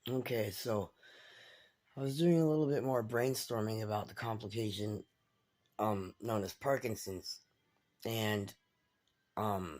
Okay, so I was doing a little bit more brainstorming about the complication known as Parkinson's, and um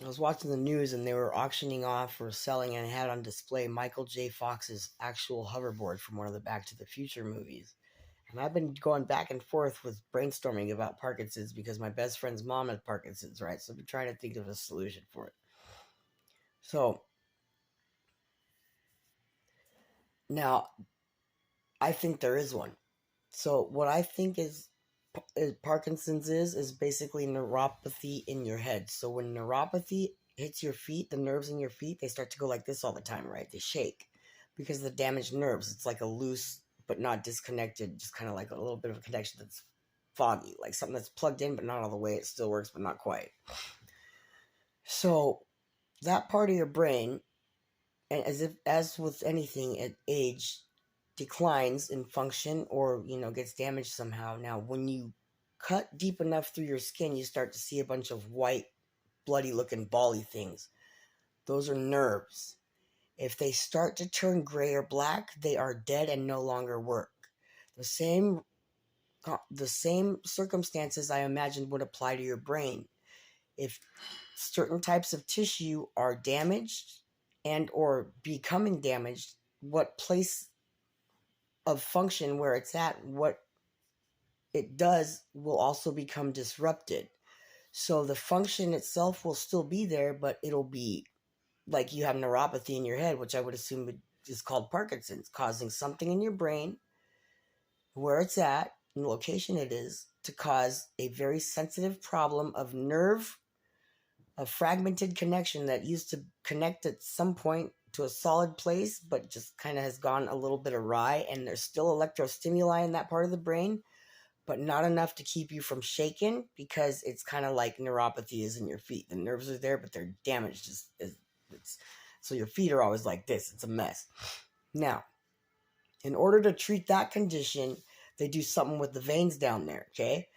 I was watching the news and they were auctioning off or selling and had on display Michael J. Fox's actual hoverboard from one of the Back to the Future movies. And I've been going back and forth with brainstorming about Parkinson's because my best friend's mom had Parkinson's, right? So I've been trying to think of a solution for it. So now I think there is one. So what I think is Parkinson's is basically neuropathy in your head. So when neuropathy hits your feet, the nerves in your feet, they start to go like this all the time, right? They shake because of the damaged nerves. It's like a loose but not disconnected, just kind of like a little bit of a connection that's foggy, like something that's plugged in but not all the way. It still works, but not quite. So that part of your brain, and as with anything at age, declines in function or gets damaged somehow. Now when you cut deep enough through your skin, you start to see a bunch of white bloody looking bally things. Those are nerves. If they start to turn gray or black, they are dead and no longer work. The same circumstances I imagine would apply to your brain. If certain types of tissue are damaged and or becoming damaged, what place of function where it's at, what it does will also become disrupted. So the function itself will still be there, but it'll be like you have neuropathy in your head, which I would assume is called Parkinson's, causing something in your brain where it's at and the location it is to cause a very sensitive problem of nerve, a fragmented connection that used to connect at some point to a solid place, but just kind of has gone a little bit awry. And there's still electrostimuli in that part of the brain, but not enough to keep you from shaking because it's kind of like neuropathy is in your feet. The nerves are there, but they're damaged. So your feet are always like this. It's a mess. Now, in order to treat that condition, they do something with the veins down there, okay?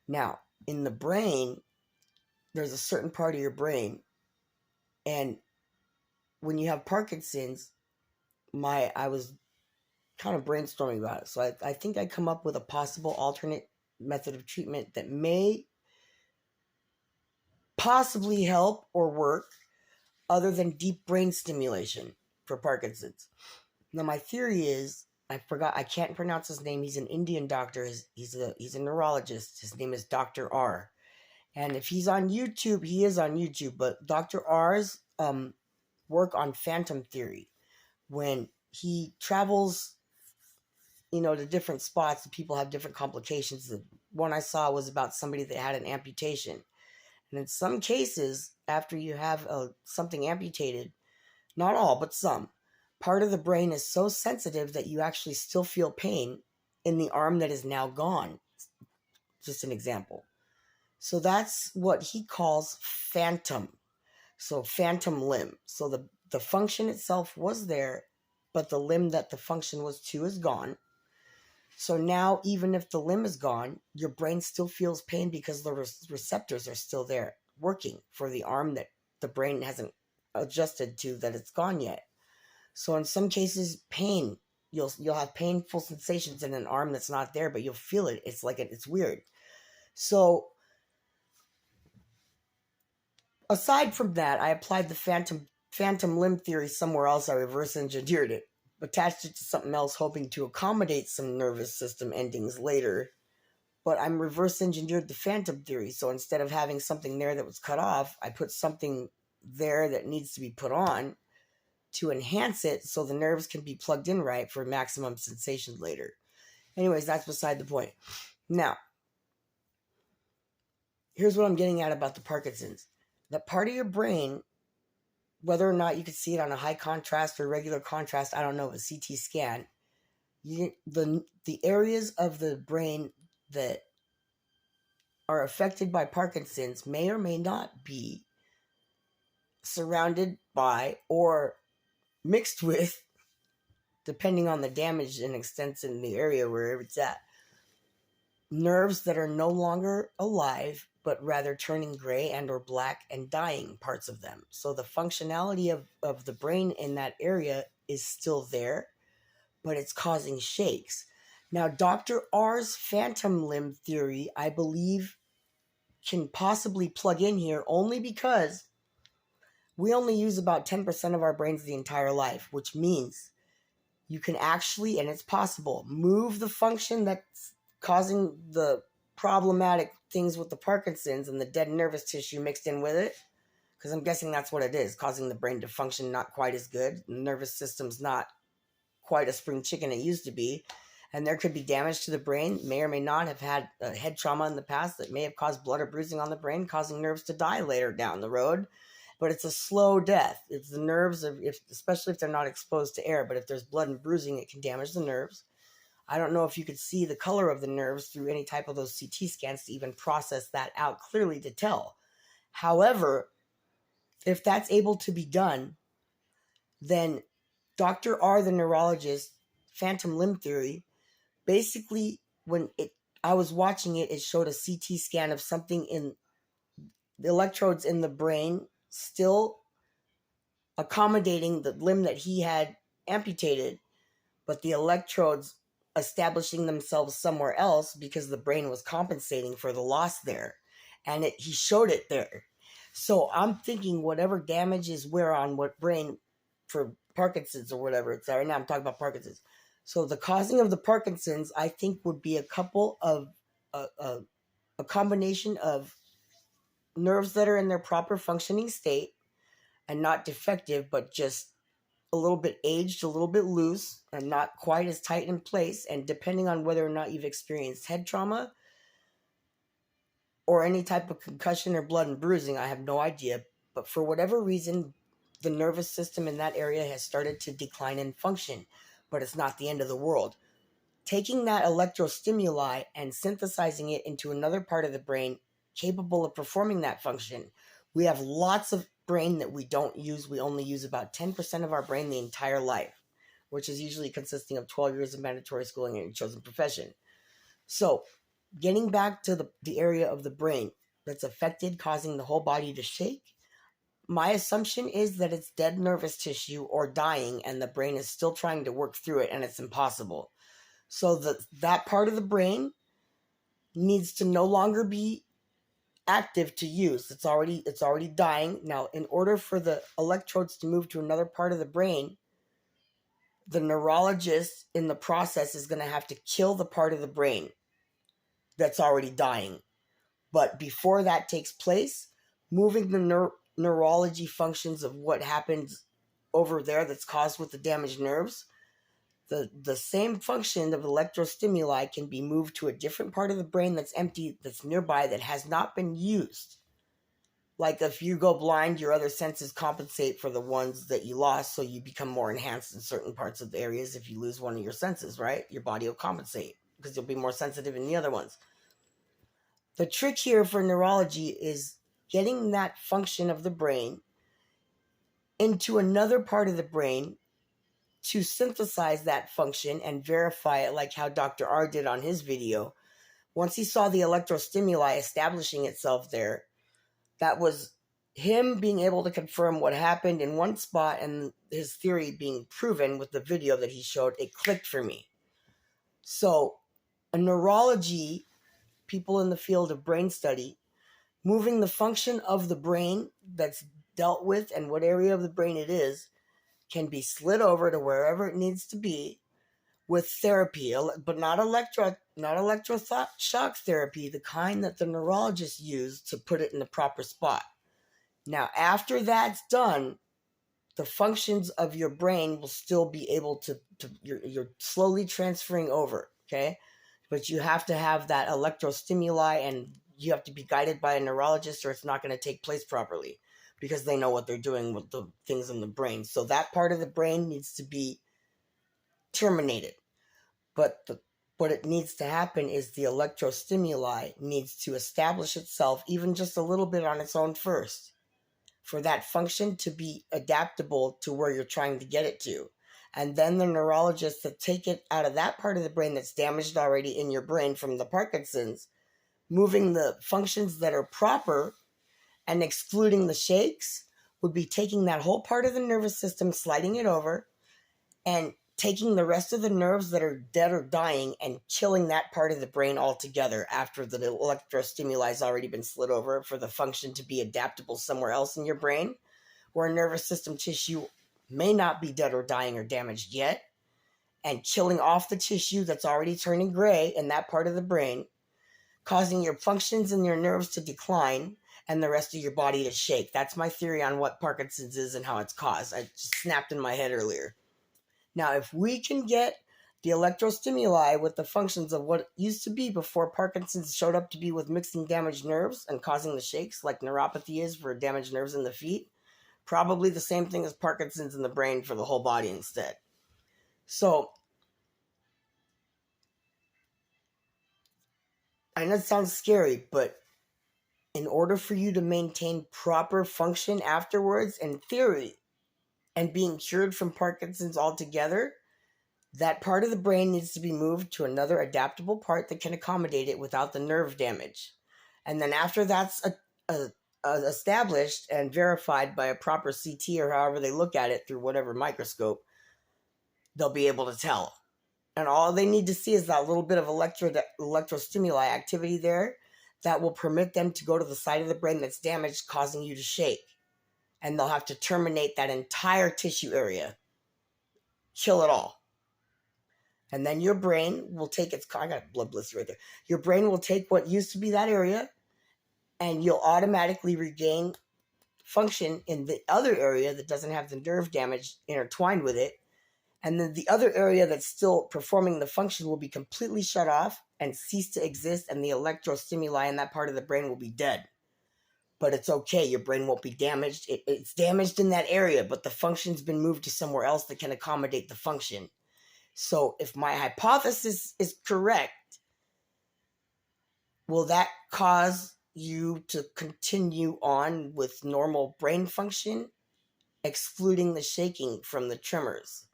Now, in the brain, there's a certain part of your brain, and when you have Parkinson's, I was kind of brainstorming about it. So I think I come up with a possible alternate method of treatment that may possibly help or work other than deep brain stimulation for Parkinson's. Now, my theory is I can't pronounce his name. He's an Indian doctor. He's a neurologist. His name is Dr. R. And if he's on YouTube, he is on YouTube. But Dr. R's work on phantom theory, when he travels, to different spots, and people have different complications. The one I saw was about somebody that had an amputation. And in some cases, after you have something amputated, not all, but some, part of the brain is so sensitive that you actually still feel pain in the arm that is now gone. Just an example. So that's what he calls phantom. So phantom limb. So the function itself was there, but the limb that the function was to is gone. So now, even if the limb is gone, your brain still feels pain because the receptors are still there working for the arm that the brain hasn't adjusted to that it's gone yet. So in some cases, pain, you'll have painful sensations in an arm that's not there, but you'll feel it. It's weird. So aside from that, I applied the phantom limb theory somewhere else. I reverse engineered it, attached it to something else, hoping to accommodate some nervous system endings later. But I'm reverse engineered the phantom theory. So instead of having something there that was cut off, I put something there that needs to be put on to enhance it so the nerves can be plugged in right for maximum sensation later. Anyways, that's beside the point. Now, here's what I'm getting at about the Parkinson's. That part of your brain, whether or not you can see it on a high contrast or regular contrast, I don't know, a CT scan, the areas of the brain that are affected by Parkinson's may or may not be surrounded by or mixed with, depending on the damage and extent in the area where it's at, nerves that are no longer alive, but rather turning gray and or black and dying parts of them. So the functionality of the brain in that area is still there, but it's causing shakes. Now, Dr. R's phantom limb theory, I believe, can possibly plug in here only because we only use about 10% of our brains the entire life, which means you can actually, and it's possible, move the function that's causing the problematic things with the Parkinson's and the dead nervous tissue mixed in with it. Because I'm guessing that's what it is, causing the brain to function not quite as good. The nervous system's not quite a spring chicken it used to be. And there could be damage to the brain, may or may not have had a head trauma in the past that may have caused blood or bruising on the brain, causing nerves to die later down the road. But it's a slow death. It's the nerves, especially if they're not exposed to air. But if there's blood and bruising, it can damage the nerves. I don't know if you could see the color of the nerves through any type of those CT scans to even process that out clearly to tell. However, if that's able to be done, then Dr. R, the neurologist, phantom limb theory, basically, I was watching it, it showed a CT scan of something in the electrodes in the brain still accommodating the limb that he had amputated, but the electrodes establishing themselves somewhere else because the brain was compensating for the loss there. And he showed it there. So I'm thinking whatever damage is where on what brain for Parkinson's or whatever. It's right now I'm talking about Parkinson's. So the causing of the Parkinson's, I think, would be a couple of a combination of nerves that are in their proper functioning state and not defective, but just a little bit aged, a little bit loose, and not quite as tight in place. And depending on whether or not you've experienced head trauma or any type of concussion or blood and bruising, I have no idea. But for whatever reason, the nervous system in that area has started to decline in function. But it's not the end of the world. Taking that electrostimuli and synthesizing it into another part of the brain capable of performing that function. We have lots of brain that we don't use. We only use about 10% of our brain the entire life, which is usually consisting of 12 years of mandatory schooling and a chosen profession. So getting back to the area of the brain that's affected, causing the whole body to shake, my assumption is that it's dead nervous tissue or dying, and the brain is still trying to work through it, and it's impossible. So that part of the brain needs to no longer be active to use. It's already dying. Now, in order for the electrodes to move to another part of the brain, the neurologist in the process is going to have to kill the part of the brain that's already dying. But before that takes place, moving the neurology functions of what happens over there that's caused with the damaged nerves, the same function of electrostimuli can be moved to a different part of the brain that's empty, that's nearby, that has not been used. Like if you go blind, your other senses compensate for the ones that you lost, so you become more enhanced in certain parts of the areas. If you lose one of your senses, right, your body will compensate because you'll be more sensitive in the other ones. The trick here for neurology is getting that function of the brain into another part of the brain to synthesize that function and verify it, like how Dr. R did on his video. Once he saw the electrostimuli establishing itself there, that was him being able to confirm what happened in one spot and his theory being proven with the video that he showed. It clicked for me. So a neurology, people in the field of brain study, moving the function of the brain that's dealt with and what area of the brain it is, can be slid over to wherever it needs to be with therapy, but not electroshock therapy, the kind that the neurologists use to put it in the proper spot. Now, after that's done, the functions of your brain will still be able to you're slowly transferring over, okay? But you have to have that electrostimuli, and you have to be guided by a neurologist, or it's not going to take place properly, because they know what they're doing with the things in the brain. So that part of the brain needs to be terminated. But what it needs to happen is the electrostimuli needs to establish itself even just a little bit on its own first, for that function to be adaptable to where you're trying to get it to. And then the neurologist to take it out of that part of the brain that's damaged already in your brain from the Parkinson's, moving the functions that are proper and excluding the shakes, would be taking that whole part of the nervous system, sliding it over, and taking the rest of the nerves that are dead or dying and killing that part of the brain altogether after the electrostimuli has already been slid over for the function to be adaptable somewhere else in your brain, where nervous system tissue may not be dead or dying or damaged yet, and killing off the tissue that's already turning gray in that part of the brain, causing your functions and your nerves to decline and the rest of your body to shake. That's my theory on what Parkinson's is and how it's caused. I just snapped in my head earlier. Now, if we can get the electrostimuli with the functions of what it used to be before Parkinson's showed up to be with mixing damaged nerves and causing the shakes like neuropathy is for damaged nerves in the feet, probably the same thing as Parkinson's in the brain for the whole body instead. So, I know it sounds scary, but in order for you to maintain proper function afterwards, in theory, and being cured from Parkinson's altogether, that part of the brain needs to be moved to another adaptable part that can accommodate it without the nerve damage. And then after that's established and verified by a proper CT or however they look at it through whatever microscope, they'll be able to tell. And all they need to see is that little bit of electrostimuli activity there that will permit them to go to the side of the brain that's damaged, causing you to shake. And they'll have to terminate that entire tissue area. Kill it all. And then your brain will take its... I got blood blister right there. Your brain will take what used to be that area, and you'll automatically regain function in the other area that doesn't have the nerve damage intertwined with it. And then the other area that's still performing the function will be completely shut off and cease to exist, and the electrostimuli in that part of the brain will be dead. But it's okay. Your brain won't be damaged. It's damaged in that area, but the function's been moved to somewhere else that can accommodate the function. So if my hypothesis is correct, will that cause you to continue on with normal brain function, excluding the shaking from the tremors,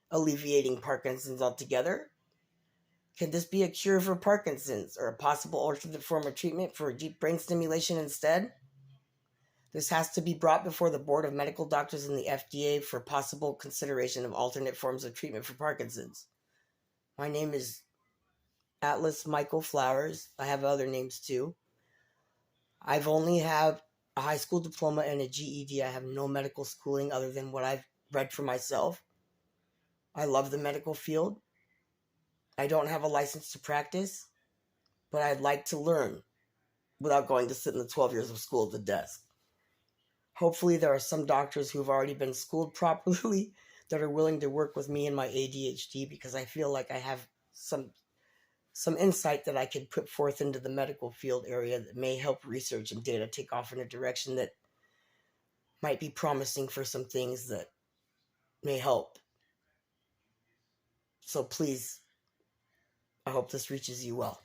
alleviating Parkinson's altogether? Can this be a cure for Parkinson's or a possible alternate form of treatment for deep brain stimulation instead? This has to be brought before the Board of Medical Doctors and the FDA for possible consideration of alternate forms of treatment for Parkinson's. My name is Atlas Michael Flowers. I have other names too. I've only have a high school diploma and a GED. I have no medical schooling other than what I've read for myself. I love the medical field. I don't have a license to practice, but I'd like to learn without going to sit in the 12 years of school at the desk. Hopefully there are some doctors who've already been schooled properly that are willing to work with me and my ADHD, because I feel like I have some insight that I could put forth into the medical field area that may help research and data take off in a direction that might be promising for some things that may help. So please, I hope this reaches you well.